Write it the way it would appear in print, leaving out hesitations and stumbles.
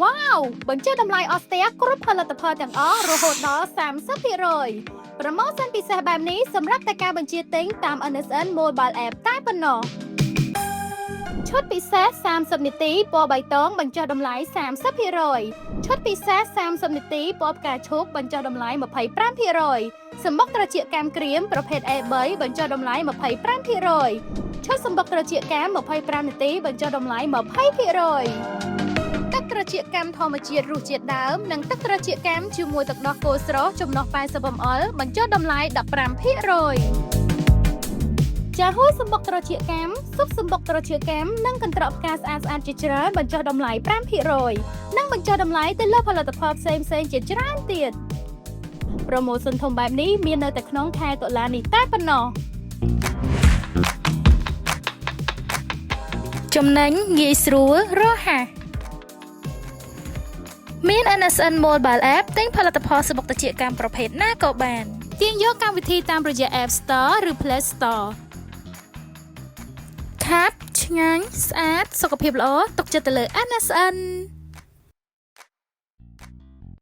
ว้าวបញ្ចុះតម្លៃអស់ស្ទះគ្រប់ផលិតផលទាំងអស់រហូតដល់ 30% ប្រម៉ូសិនពិសេសបែបនេះសម្រាប់តែការបញ្ជាទិញតាម NSN Mobile App តែប៉ុណ្ណោះឈុតពិសេស30នាទីពណ៌បៃតងបញ្ចុះតម្លៃ 30% ឈុតពិសេស30នាទីពណ៌ផ្កាឈូកបញ្ចុះតម្លៃ 25% សំបុកត្រចៀកកាំក្រៀមប្រភេទ A3 បញ្ចុះតម្លៃ 25% ឈុតសំបុកត្រចៀកកាំ25នាទីបញ្ចុះតម្លៃ 20%ទឹកត្រចៀកកាំធម្មជាតិរសជាតិដើមនិងទឹកត្រចៀកកាំជាមួយទឹកដោះគោស្រស់ចំណុះ 80ml បញ្ចុះតម្លៃ 15%ចាហួយសំបុកត្រចៀកកាំស៊ុបសំបុកត្រចៀកកាំនិងកន្ត្រកផ្កាស្អាតជាច្រើនបញ្ចុះតម្លៃ 5% និងបញ្ចុះតម្លៃទៅលើផលិតផលផ្សេងៗជាច្រើនទៀតប្រូម៉ូសិនធំបែបនេះមាននៅតែក្នុងខែតុលានេះតែប៉ុណ្ណោះចំណេញងាយស្រួលរហ័សមាន NSN Mobile App ទិញផលិតផលសំបុកត្រចៀកកាំប្រភេទណាក៏បានទាញយកកម្មវិធីតាមរយៈ App Store ឬ Play Store ខាប់ឆ្ងាញ់ស្អាតសុខភាពល្អទុកចិត្តទៅលើ NSN